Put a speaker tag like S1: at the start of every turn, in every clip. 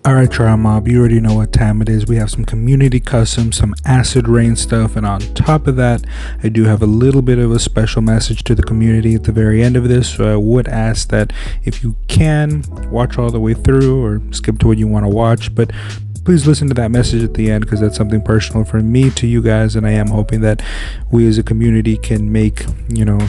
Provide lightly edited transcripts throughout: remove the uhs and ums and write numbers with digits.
S1: Alright, Trial Mob, you already know what time it is. We have some community custom, some Acid Rain stuff, and on top of that, I do have a little bit of a special message to the community at the very end of this. So I would ask that if you can, watch all the way through or skip to what you want to watch, but please listen to that message at the end, because that's something personal from me to you guys, and I am hoping that we as a community can make,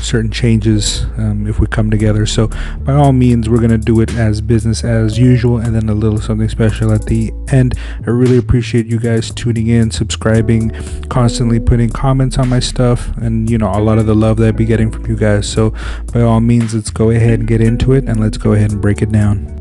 S1: certain changes if we come together. So by all means, we're going to do it as business as usual, and then a little something special at the end. I really appreciate you guys tuning in, subscribing, constantly putting comments on my stuff, and a lot of the love that I be getting from you guys. So by all means, let's go ahead and get into it, and let's go ahead and break it down.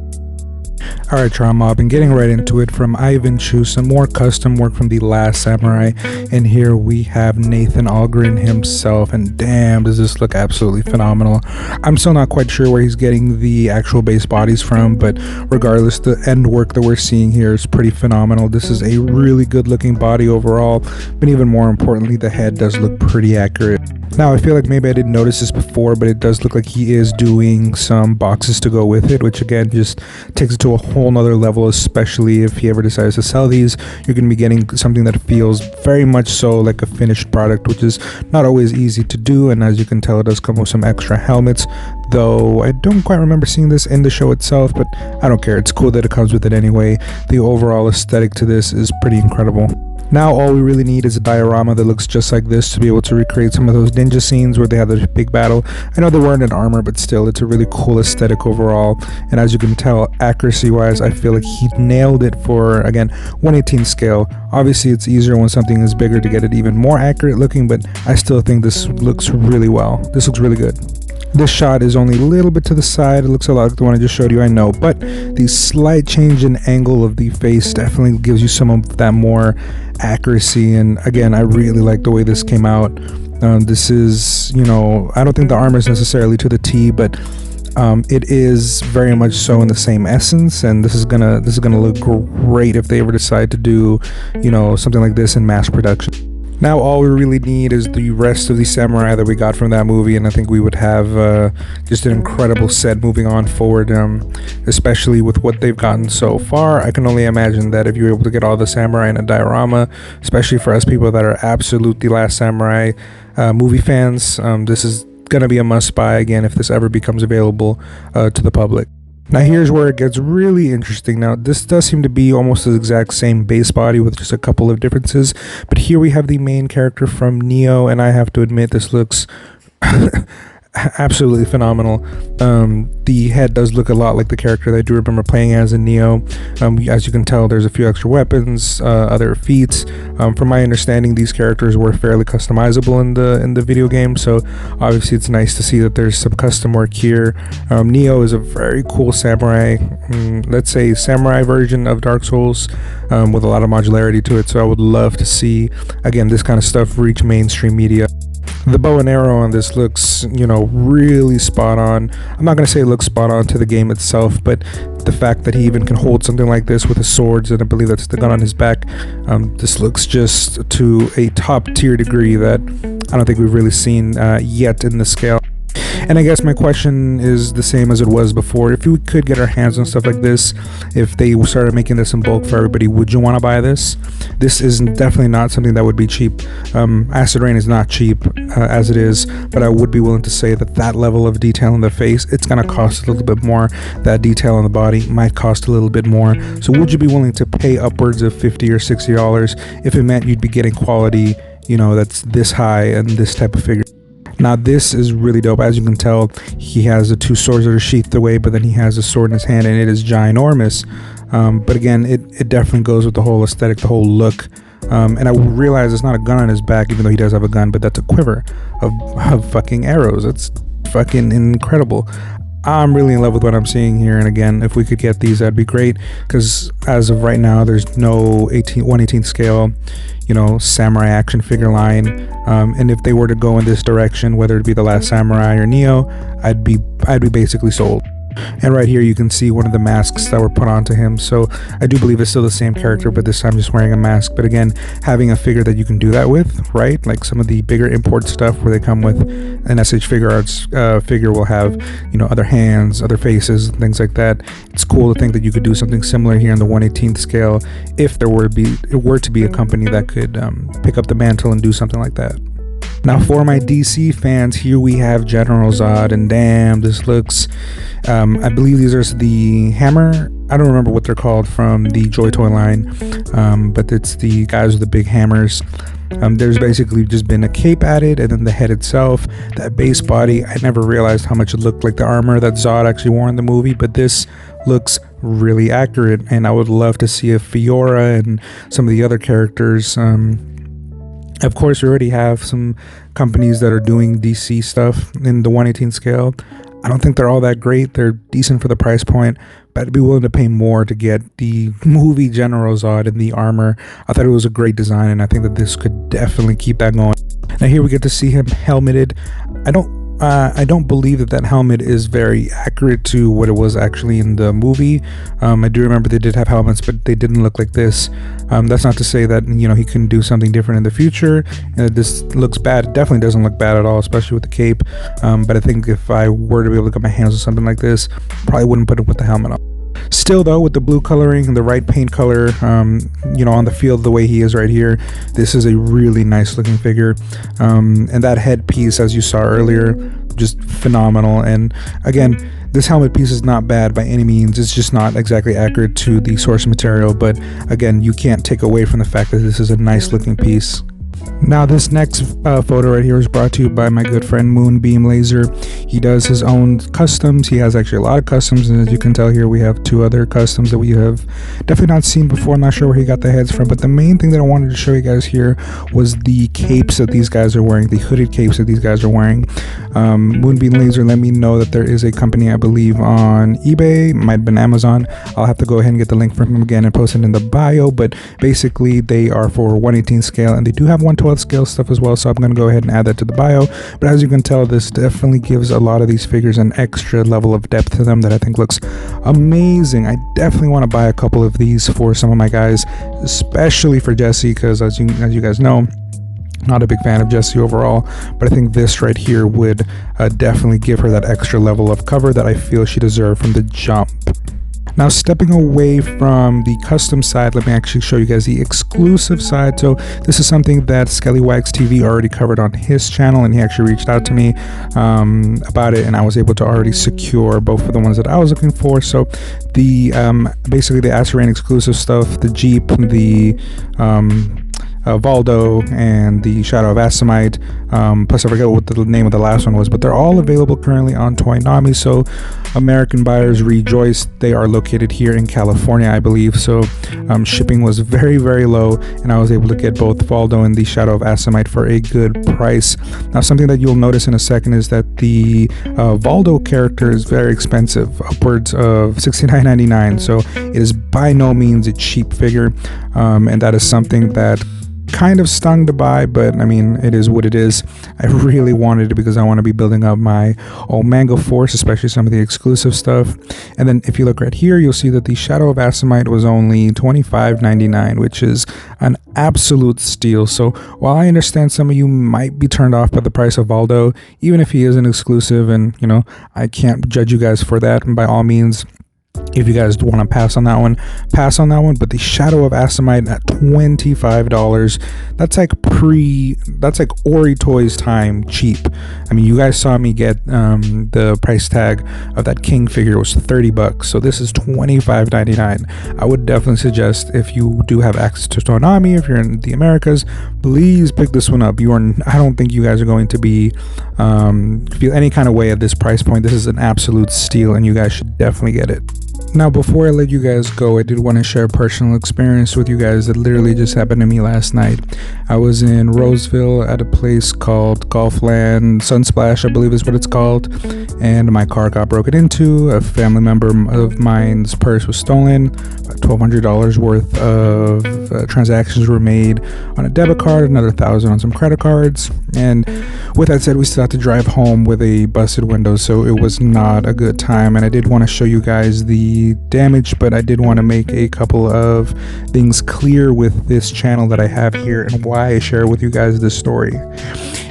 S1: Alright, Trial Mob, and getting right into it, from Ivan Chu, some more custom work from The Last Samurai, and here we have Nathan Algren himself, and damn, does this look absolutely phenomenal. I'm still not quite sure where he's getting the actual base bodies from, but regardless, the end work that we're seeing here is pretty phenomenal. This is a really good looking body overall, but even more importantly, the head does look pretty accurate. Now, I feel like maybe I didn't notice this before, but it does look like he is doing some boxes to go with it, which again just takes it to a whole nother level, especially if he ever decides to sell these. You're going to be getting something that feels very much so like a finished product, which is not always easy to do, and as you can tell, it does come with some extra helmets, though I don't quite remember seeing this in the show itself, but I don't care. It's cool that it comes with it anyway. The overall aesthetic to this is pretty incredible. Now all we really need is a diorama that looks just like this to be able to recreate some of those ninja scenes where they have the big battle. I know they weren't in armor, but still, it's a really cool aesthetic overall, and as you can tell, accuracy wise, I feel like he nailed it for, again, 1/18 scale. Obviously it's easier when something is bigger to get it even more accurate looking, but I still think this looks really well. This looks really good. This shot is only a little bit to the side. It looks a lot like the one I just showed you, I know, but the slight change in angle of the face definitely gives you some of that more accuracy, and again, I really like the way this came out. This is, I don't think the armor is necessarily to the T, but it is very much so in the same essence, and this is gonna look great if they ever decide to do, something like this in mass production. Now all we really need is the rest of the samurai that we got from that movie, and I think we would have just an incredible set moving on forward, especially with what they've gotten so far. I can only imagine that if you're able to get all the samurai in a diorama, especially for us people that are absolute The Last Samurai movie fans, this is going to be a must buy again if this ever becomes available to the public. Now here's where it gets really interesting. Now this does seem to be almost the exact same base body with just a couple of differences, but here we have the main character from Neo, and I have to admit this looks absolutely phenomenal. The head does look a lot like the character that I do remember playing as in Neo. As you can tell, there's a few extra weapons, other feats. From my understanding, these characters were fairly customizable in the video game, so obviously it's nice to see that there's some custom work here. Neo is a very cool samurai, let's say samurai version of Dark Souls, with a lot of modularity to it, so I would love to see, again, this kind of stuff reach mainstream media. The bow and arrow on this looks, really spot on. I'm not going to say it looks spot on to the game itself, but the fact that he even can hold something like this with his swords, and I believe that's the gun on his back, this looks just to a top tier degree that I don't think we've really seen yet in the scale. And I guess my question is the same as it was before. If we could get our hands on stuff like this, if they started making this in bulk for everybody, would you want to buy this? This is definitely not something that would be cheap. Acid Rain is not cheap as it is, but I would be willing to say that that level of detail in the face, it's going to cost a little bit more. That detail on the body might cost a little bit more. So would you be willing to pay upwards of $50 or $60 if it meant you'd be getting quality, that's this high and this type of figure? Now this is really dope. As you can tell, he has the two swords that are sheathed away, but then he has a sword in his hand, and it is ginormous. But again, it definitely goes with the whole aesthetic, the whole look. And I realize it's not a gun on his back, even though he does have a gun, but that's a quiver of fucking arrows. It's fucking incredible. I'm really in love with what I'm seeing here, and again, if we could get these, that'd be great, because as of right now, there's no 1/18 scale, samurai action figure line, and if they were to go in this direction, whether it be The Last Samurai or Neo, I'd be basically sold. And right here you can see one of the masks that were put onto him. So I do believe it's still the same character, but this time just wearing a mask. But again, having a figure that you can do that with, right? Like some of the bigger import stuff where they come with an SH Figure Arts figure will have, you know, other hands, other faces, things like that. It's cool to think that you could do something similar here in the 1/18th scale if there were to be a company that could pick up the mantle and do something like that. Now for my DC fans, here we have General Zod, and damn, this looks, I believe these are the Hammer, I don't remember what they're called from the Joy Toy line, but it's the guys with the big hammers. There's basically just been a cape added, and then the head itself, that base body. I never realized how much it looked like the armor that Zod actually wore in the movie, but this looks really accurate, and I would love to see a Fiora and some of the other characters. Of course, we already have some companies that are doing DC stuff in the 1/18 scale. I don't think they're all that great. They're decent for the price point, but I'd be willing to pay more to get the movie General Zod and the armor. I thought it was a great design, and I think that this could definitely keep that going. Now here we get to see him helmeted. I don't believe that helmet is very accurate to what it was actually in the movie. I do remember they did have helmets, but they didn't look like this. That's not to say that, you know, he couldn't do something different in the future. This looks bad. It definitely doesn't look bad at all, especially with the cape. But I think if I were to be able to get my hands on something like this, probably wouldn't put it with the helmet on. Still though, with the blue coloring and the right paint color, you know, on the field the way he is right here, this is a really nice looking figure. And that headpiece, as you saw earlier, just phenomenal. And again, this helmet piece is not bad by any means. It's just not exactly accurate to the source material, but again, you can't take away from the fact that this is a nice looking piece. Now this next photo right here is brought to you by my good friend Moonbeam Laser. He does his own customs. He has actually a lot of customs, and as you can tell here, we have two other customs that we have definitely not seen before. I'm not sure where he got the heads from, but the main thing that I wanted to show you guys here was the capes that these guys are wearing, the hooded capes that these guys are wearing. Moonbeam Laser let me know that there is a company, I believe on eBay, might have been Amazon. I'll have to go ahead and get the link from him again and post it in the bio, but basically they are for 1/18 scale, and they do have 1/12 scale stuff as well, so I'm going to go ahead and add that to the bio. But as you can tell, this definitely gives a lot of these figures an extra level of depth to them that I think looks amazing. I definitely want to buy a couple of these for some of my guys, especially for Jessie, because as you guys know, not a big fan of Jessie overall, but I think this right here would definitely give her that extra level of cover that I feel she deserved from the jump. Now stepping away from the custom side, let me actually show you guys the exclusive side. So this is something that Skellywags TV already covered on his channel, and he actually reached out to me about it, and I was able to already secure both of the ones that I was looking for. So the basically the Asurane exclusive stuff, the Jeep, the Voldo, and the Shadow of Asimite, plus I forget what the name of the last one was, but they're all available currently on Toynami, so American buyers rejoice. They are located here in California, I believe, so shipping was very, very low, and I was able to get both Voldo and the Shadow of Asimite for a good price. Now something that you'll notice in a second is that the Voldo character is very expensive, upwards of $69.99, so it is by no means a cheap figure, and that is something that kind of stung to buy, but I mean, it is what it is. I really wanted it because I want to be building up my Omango force, especially some of the exclusive stuff. And then if you look right here, you'll see that the Shadow of Asimite was only $25.99, which is an absolute steal. So while I understand some of you might be turned off by the price of Voldo, even if he is an exclusive, and you know, I can't judge you guys for that, and by all means, if you guys want to pass on that one, pass on that one. But the Shadow of Asimite at $25, that's like Ori Toys time cheap. I mean, you guys saw me get the price tag of that King figure was $30, so this is $25.99. I would definitely suggest, if you do have access to Toonami, if you're in the Americas, please pick this one up. I don't think you guys are going to be feel any kind of way at this price point. This is an absolute steal, and you guys should definitely get it. Now, before I let you guys go, I did want to share a personal experience with you guys that literally just happened to me last night. I was in Roseville at a place called Golfland Sunsplash, I believe is what it's called, and my car got broken into. A family member of mine's purse was stolen. About $1,200 worth of transactions were made on a debit card, another $1,000 on some credit cards. And with that said, we still had to drive home with a busted window, so it was not a good time. And I did want to show you guys the damage, but I did want to make a couple of things clear with this channel that I have here and why I share with you guys this story.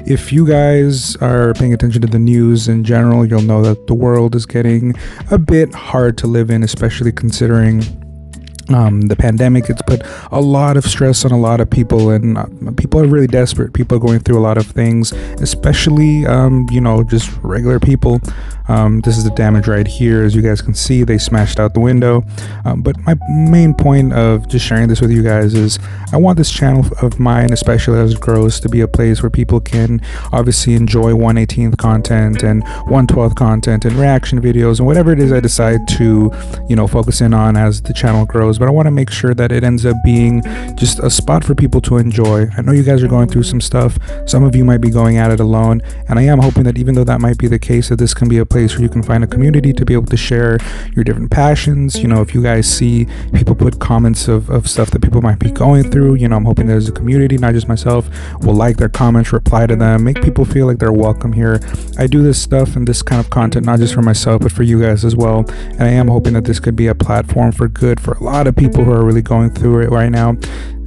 S1: If you guys are paying attention to the news in general, you'll know that the world is getting a bit hard to live in, especially considering the pandemic. It's put a lot of stress on a lot of people, and people are really desperate. People are going through a lot of things, especially just regular people. This is the damage right here. As you guys can see, they smashed out the window. But my main point of just sharing this with you guys is I want this channel of mine, especially as it grows, to be a place where people can obviously enjoy 1/18th content and 1/12th content and reaction videos and whatever it is I decide to focus in on as the channel grows. But I want to make sure that it ends up being just a spot for people to enjoy. I know you guys are going through some stuff. Some of you might be going at it alone, and I am hoping that even though that might be the case, that this can be a place where you can find a community to be able to share your different passions. If you guys see people put comments of stuff that people might be going through, I'm hoping there's a community, not just myself, will like their comments, reply to them, make people feel like they're welcome here. I do this stuff and this kind of content not just for myself but for you guys as well, and I am hoping that this could be a platform for good for a lot of people who are really going through it right now,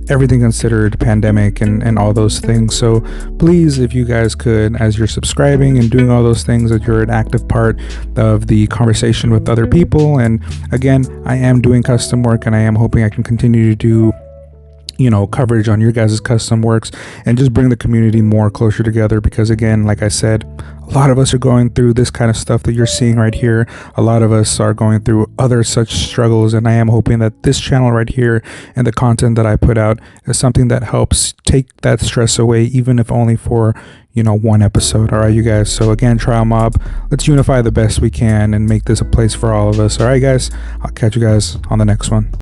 S1: everything considered, pandemic and all those things. So please, if you guys could, as you're subscribing and doing all those things, that you're an active part of the conversation with other people. And again, I am doing custom work, and I am hoping I can continue to do coverage on your guys' custom works and just bring the community more closer together, because again, like I said, a lot of us are going through this kind of stuff that you're seeing right here. A lot of us are going through other such struggles, and I am hoping that this channel right here and the content that I put out is something that helps take that stress away, even if only for one episode. All right, you guys. So again, Trial Mob, let's unify the best we can and make this a place for all of us. All right, guys, I'll catch you guys on the next one.